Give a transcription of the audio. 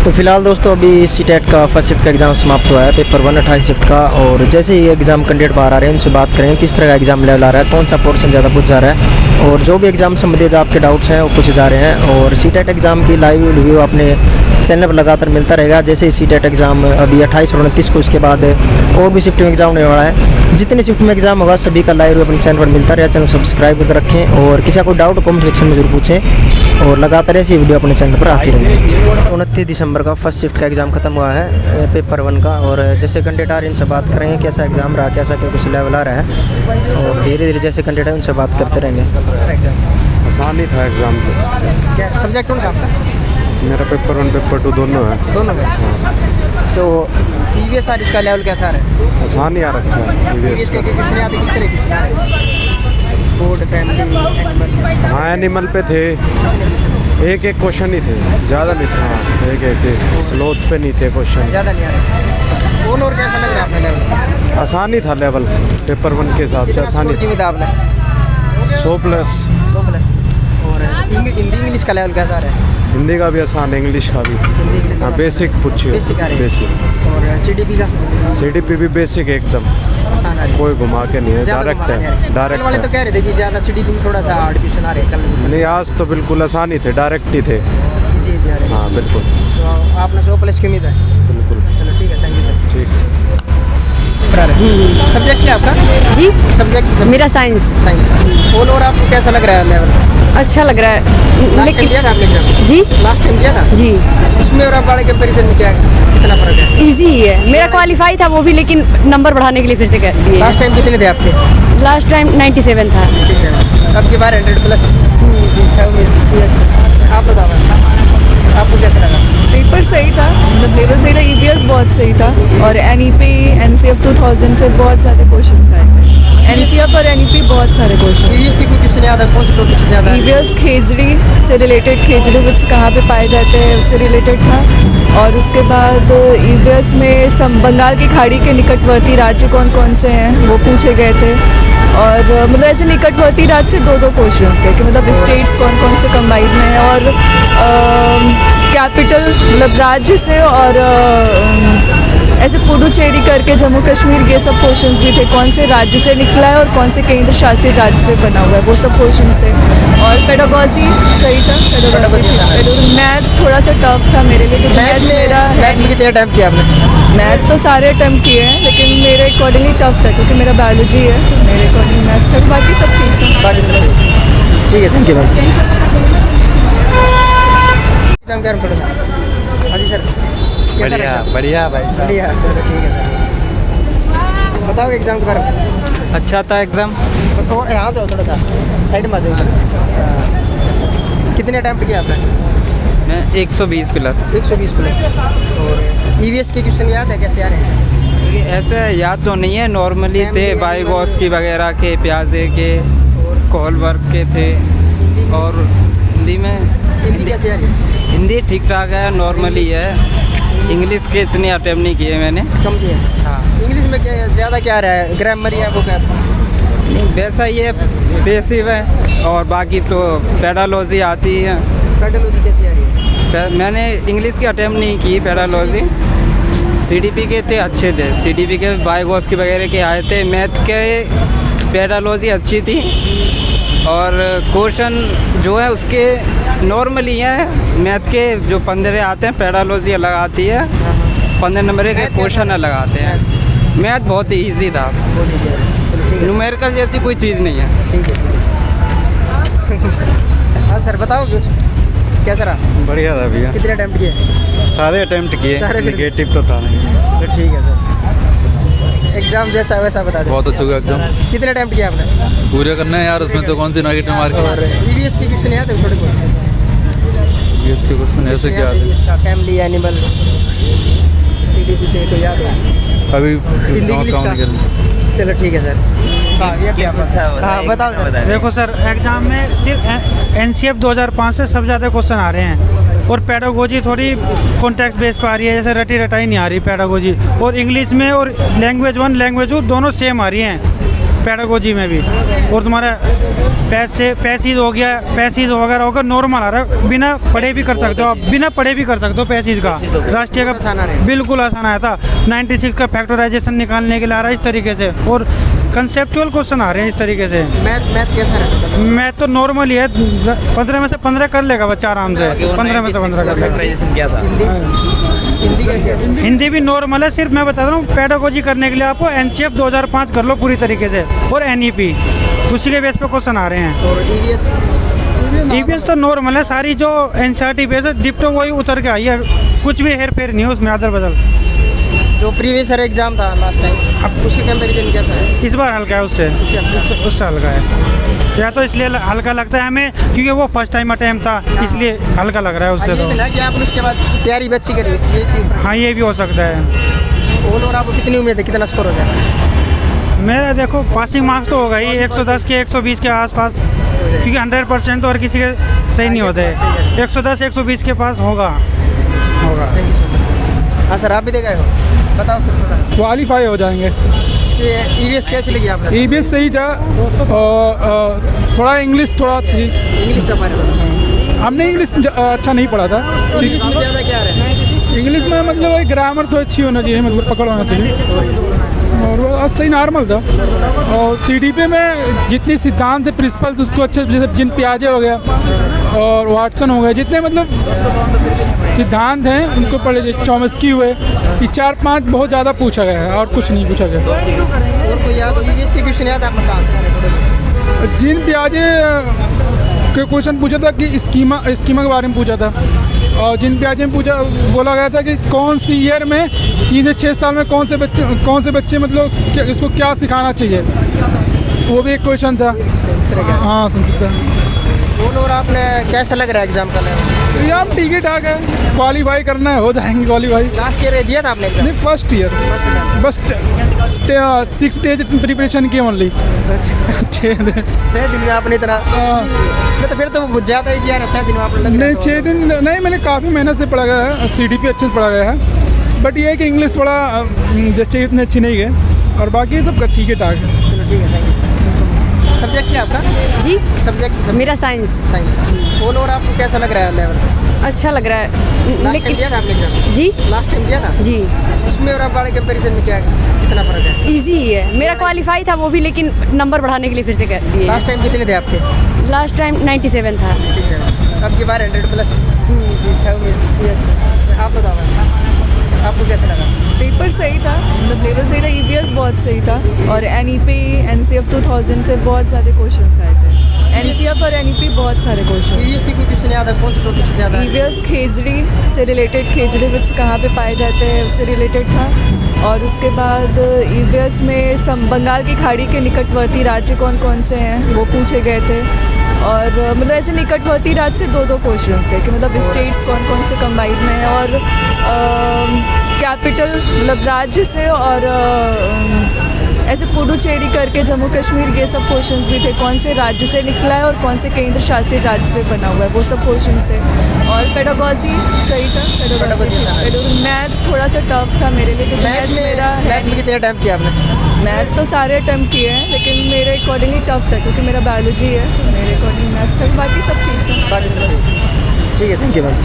तो फिलहाल दोस्तों अभी सीटेट का फर्स्ट शिफ्ट का एग्ज़ाम समाप्त हुआ है। पेपर 1 28 शिफ्ट का। और जैसे ही एग्ज़ाम कैंडिडेट बाहर आ रहे हैं उनसे बात करेंगे किस तरह का एग्ज़ाम लेवल आ रहा है, कौन सा पोर्शन ज़्यादा पूछ जा रहा है और जो भी एग्ज़ाम संबंधित आपके डाउट्स हैं वो पूछे जा रहे हैं। और सीटेट एग्ज़ाम की लाइव रिव्यू अपने चैनल पर लगातार मिलता रहेगा। जैसे ही सीटेट एग्ज़ाम अभी 28 और 29 को, उसके बाद और भी शिफ्ट में एग्ज़ाम होने वाला है। जितने शिफ्ट में एग्ज़ाम होगा सभी का लाइव रिव्यू अपने चैनल पर मिलता रहेगा। चैनल सब्सक्राइब करके रखें और किसी का कोई डाउट कमेंट सेक्शन में जरूर पूछें और लगातार ऐसी वीडियो अपने चैनल पर आती रहेगी। 29 दिसंबर का फर्स्ट शिफ्ट का एग्ज़ाम खत्म हुआ है पेपर 1 का। और जैसे कैंडिडेट आ रहे हैं इनसे बात करेंगे कैसा एग्ज़ाम रहा, कैसा क्या कुछ लेवल आ रहा है और धीरे धीरे जैसे कैंडिडेट है उनसे बात करते रहेंगे। आसान ही था एग्ज़ाम तो। क्या सब्जेक्ट कौन सा आपका? मेरा पेपर 1 पेपर 2 दोनों है। दोनों में? हाँ। तो ईवीएस आर इसका लेवल कैसा है? आसान ही आ रखा है ईवीएस के क्वेश्चन आते किस तरह क्वेश्चन आ रहे हैं? Food, family, animal? हाँ एनिमल पे थे, एक क्वेश्चन ही थे, ज़्यादा नहीं था। हाँ एक स्लोथ पे नहीं थे क्वेश्चन, ज़्यादा नहीं आ रहे। और कैसा लग रहा है आपका लेवल? आसान ही था लेवल पेपर 1 के हिसाब से। आसान ही कितनी किताब ने? 100+। 100+। और हिंदी इंग्लिश का लेवल कैसा आ रहा है? हिंदी का भी आसान, इंग्लिश का भी। हिंदी हाँ बेसिक पूछिए। बेसिक। और सीडीपी का? सीडीपी भी बेसिक एकदम आसान आ रहा है, कोई घुमा के नहीं है, डायरेक्ट है। डायरेक्ट वाले तो कह रहे थे कि ज़्यादा सीडीपी में थोड़ा सा हार्ड क्वेश्चन आ रहे हैं कल। नहीं आज तो बिल्कुल आसान ही थे, डायरेक्ट ही थे। जी आ रहे हैं। हाँ बिल्कुल। तो आपने 100+ की उम्मीद है? बिल्कुल। चलो ठीक है, थैंक यू सर। ठीक। सब्जेक्ट क्या आपका? जी सब्जेक्ट मेरा साइंस। और आपको कैसा लग रहा है लेवल? अच्छा लग रहा है लेकिन दिया था आपने एग्जाम? जी लास्ट टाइम दिया था जी। उसमें और आप वाले कंपैरिजन में क्या कितना फर्क है? इजी ही है। मेरा क्वालिफाई था वो भी, लेकिन नंबर बढ़ाने के लिए फिर से कर दिए। लास्ट टाइम कितने थे आपके? लास्ट टाइम 97 था। 97। अब की बार 100+। जी सर। आप बताओ आपको कैसा लगा? पेपर सही था, मतलब लेवल सही था। ईवीएस बहुत सही था और एनईपी एनसीएफ 2000 से बहुत ज़्यादा क्वेश्चंस आए थे। एनसीएफ और एनईपी बहुत सारे क्वेश्चन। ईवीएस के कोई क्वेश्चन याद है? कौन से टॉपिक से ज़्यादा? ईवीएस खेजड़ी से रिलेटेड, खेजड़ी विच कहाँ पे पाए जाते हैं उससे रिलेटेड था। और उसके बाद ईवीएस में बंगाल की खाड़ी के निकटवर्ती राज्य कौन कौन से हैं वो पूछे गए थे। और मतलब ऐसे निकटवर्ती राज्य से दो क्वेश्चंस थे कि मतलब स्टेट्स कौन कौन से कंबाइंड में हैं। और कैपिटल मतलब राज्य से, और ऐसे पुडुचेरी करके जम्मू कश्मीर के सब क्वेश्चंस भी थे, कौन से राज्य से निकला है और कौन से केंद्र शासित राज्य से बना हुआ है, वो सब क्वेश्चंस थे। और पेडागोजी सही था। मैथ्स थोड़ा सा टफ था मेरे लिए, क्योंकि मैथ में कितने अटेम्प्ट किया आपने? मैथ्स तो सारे अटेम्प्ट किए हैं, लेकिन मेरे अकॉर्डिंगली टफ था क्योंकि मेरा बायोलॉजी है, तो मेरे अकॉर्डिंग मैथ्स था। बाकी सब ठीक था। बाकी सब ठीक है, थैंक यू मैम। एग्जाम क्या थोड़ा सा? हाँ जी सर। बढ़िया भाई। बढ़िया, चलो ठीक है सर। बताओ एग्जाम के बारे में। अच्छा था एग्ज़ाम। तो यहाँ जाओ थोड़ा सा, साइड में आ जाओ। कितने अटेम्प्ट किया आपने? मैं 120+। 120+। और ईवीएस के क्वेश्चन याद है कैसे आ रहे हैं? ऐसे याद तो नहीं है, नॉर्मली थे बाइगॉस की वगैरह के, प्याजे के, कोलवर्क के थे। और हिंदी कैसे आ रही है? हिंदी ठीक ठाक है, नॉर्मली है। इंग्लिश के इतने अटेम्प्ट नहीं किए मैंने। कम किए? हाँ। इंग्लिश में क्या ज़्यादा क्या रहा है? ग्रामर या वो क्या? नहीं वैसा ही है, बेसिक है। और बाकी तो पेडालॉजी आती है। पेडालॉजी कैसी आ रही है? मैंने इंग्लिश की अटेम्प्ट नहीं की पेडालॉजी। सीडीपी के थे, अच्छे थे। सीडीपी के बाइगॉस की वगैरह के आए थे। मैथ के पेडालॉजी अच्छी थी। और क्वेश्चन जो है उसके नॉर्मली हैं। मैथ के जो 15 आते हैं, पेडालॉजी अलग आती है। 15 नंबर के क्वेश्चन अलग आते हैं। मैथ बहुत ईजी था, न्यूमेरिकल जैसी कोई चीज़ नहीं है। ठीक है। हाँ सर बताओ कुछ, कैसा रहा? बढ़िया था भैया। कितने अटेम्प्ट किए? सारे अटेम्प्ट किए, सारे नेगेटिव तो था नहीं। तो ठीक है सर। एग्जाम जैसा वैसा बता दो। बहुत अच्छा हुआ एग्जाम। कितने अटेम्प्ट किए आपने? पूरे करना है यार, उसमें तो कौन सी नेगेटिव मार्क है। और ईवीएस के क्वेश्चन याद है थोड़े बहुत? ईवीएस के क्वेश्चन ऐसे क्या आते हैं? इसका फैमिली, एनिमल, सीडीपी से तो याद है? अभी इंग्लिश का? चलो ठीक है सर। हाँ बताओ। देखो सर, एग्जाम में सिर्फ एनसीएफ 2005 से सब ज़्यादा क्वेश्चन आ रहे हैं। और पेडागोजी थोड़ी कॉन्टेक्स्ट बेस पर आ रही है, जैसे रटी रटाई नहीं आ रही पेडागोजी। और इंग्लिश में और लैंग्वेज 1 लैंग्वेज 2 दोनों सेम आ रही हैं। पेडागोजी में भी। और तुम्हारा पैसेज हो गया, पैसेज वगैरह होगा नॉर्मल आ रहा है, बिना पढ़े भी कर सकते हो आप, बिना पढ़े भी कर सकते हो पैसेज का। राष्ट्रीय का बिल्कुल आसान आया था, 96 का फैक्टराइजेशन निकालने के लिए आ रहा है इस तरीके से, और कंसेप्चुअल क्वेश्चन आ रहे हैं इस तरीके से। मैथ कैसा है? मैथ तो नॉर्मल ही है, 15 में से 15 कर लेगा बच्चा आराम से, 15 में से 15 कर लेगा। क्या था? हिंदी कैसे है? हिंदी भी नॉर्मल है, सिर्फ मैं बता रहा हूँ पेडागोजी करने के लिए आपको NCF 2005 कर लो पूरी तरीके से, और NEP उसी के बेस पे क्वेश्चन आ रहे हैं। और EVS तो नॉर्मल है, सारी जो NCERT बेस है डिप्टो वही उतर के आई है, कुछ भी हेर फेर नहीं है उसमें, अदल बदल। जो प्रीवियस ईयर एग्जाम था लास्ट टाइम, अब उसके कंपैरिजन कैसा है? इस बार हल्का है उससे हल्का है, या तो इसलिए हल्का लगता है हमें क्योंकि वो फर्स्ट टाइम अटेम्प्ट था, इसलिए हल्का लग रहा है उससे। ये भी ना कि आपने उसके बाद तैयारी भी अच्छी करी, इसलिए चीज़। हाँ, ये भी हो सकता है। और आपको कितनी उम्मीद है, कितना स्कोर हो जाएगा? मेरा देखो पासिंग मार्क्स तो होगा ही 110 के 120 के आसपास, क्योंकि 100% तो हर किसी के सही नहीं होते, 110 120 के पास होगा। हाँ सर, आप भी देखा हो, बताओ सर थोड़ा। क्वालिफाई हो जाएंगे। ये EVS कैसे लगी आपने? EVS सही था, थोड़ा इंग्लिश थोड़ा थी। इंग्लिश का हमारे हमने इंग्लिश अच्छा नहीं पढ़ा था। इंग्लिश में ज़्यादा क्या है? इंग्लिश में मतलब वही ग्रामर तो अच्छी होना चाहिए, मतलब पकड़ होना चाहिए, और वो सही नॉर्मल था। और CDP में जितनी सिद्धांत है प्रिंसिपल्स उसको अच्छे, जैसे जिन पियाजे हो गया और वाटसन हो गया, जितने मतलब सिद्धांत हैं उनको पढ़े, चॉम्स्की हुए, ये 4-5 बहुत ज़्यादा पूछा गया है और कुछ नहीं पूछा गया। और कोई याद हो EVS के क्वेश्चन याद है आपको कहाँ से? जिन पियाजे के क्वेश्चन पूछा था कि स्कीमा के बारे में पूछा था, और जिन पियाजे में बोला गया था कि कौन सी ईयर में 3 से 6 साल में कौन से बच्चे मतलब इसको क्या सिखाना चाहिए, वो भी एक क्वेश्चन था। हाँ, संस्कृत। और आपने कैसा लग रहा है एग्जाम का लेवल? ये आप ठीक ही ठाक है, क्वालिफाई करना है, हो जाएंगे क्वालिफाई। लास्ट ईयर दिया था आपने एग्जाम? नहीं, फर्स्ट ईयर, बस 6 डेज प्रिपरेशन की ओनली। 6 दिन में आपने इतना? तो फिर तो ज़्यादा ही है, 6 दिन में आपने? नहीं, 6 दिन नहीं, मैंने काफ़ी मेहनत से पढ़ा गया है, CDP अच्छे से पढ़ा गया है, बट ये है कि इंग्लिश थोड़ा जैसे इतनी अच्छी नहीं है, और बाकी सब ठीक है ठाक है। चलो ठीक है, थैंक यू। सब्जेक्ट क्या आपका? जी, सब्जेक्ट मेरा साइंस। और आपको कैसा लग रहा है लेवल? अच्छा लग रहा है, लेकिन दिया था आपने एग्जाम? जी, लास्ट टाइम दिया था जी। उसमें और आप वाले कंपैरिजन में क्या कितना फर्क है? इजी ही है, मेरा क्वालिफाई था वो भी, लेकिन नंबर बढ़ाने के लिए फिर से कर दिए। लास्ट टाइम कितने थे आपके? लास्ट टाइम 97 था। 97। अब की बार 100+? जी सर, यस। आप बताओ, आपको कैसा लगा? पेपर सही था, मतलब लेवल सही था, EVS बहुत सही था, और NEP NCF 2000 से बहुत ज़्यादा क्वेश्चंस आए थे। NCF और NEP बहुत सारे क्वेश्चन। EVS की कोई क्वेश्चन याद है? कौन सा टॉपिक ज़्यादा? EVS खेजड़ी से रिलेटेड, खेजड़ी विच कहाँ पे पाए जाते हैं उससे रिलेटेड था, और उसके बाद EVS में बंगाल की खाड़ी के निकटवर्ती राज्य कौन कौन से हैं वो पूछे गए थे, और मतलब ऐसे निकटवर्ती राज्य से 2 क्वेश्चंस थे कि मतलब स्टेट्स कौन कौन से कंबाइंड में हैं, और कैपिटल मतलब राज्य से, और ऐसे पुडुचेरी करके जम्मू कश्मीर, ये सब क्वेश्चंस भी थे, कौन से राज्य से निकला है और कौन से केंद्र शासित राज्य से बना हुआ है, वो सब क्वेश्चंस थे। और पेडागोजी सही था, पेडागोजी। मैथ्स थोड़ा सा टफ था मेरे लिए, क्योंकि मैथ्स में कितने अटैम्प्ट किया आपने? मैथ्स तो सारे अटैम्प्ट किए हैं, लेकिन मेरे अकॉर्डिंगली टफ था क्योंकि मेरा बायोलॉजी है, तो मेरे अकॉर्डिंग मैथ्स था, बाकी सब ठीक था। बाकी सब ठीक है, थैंक यू मैम।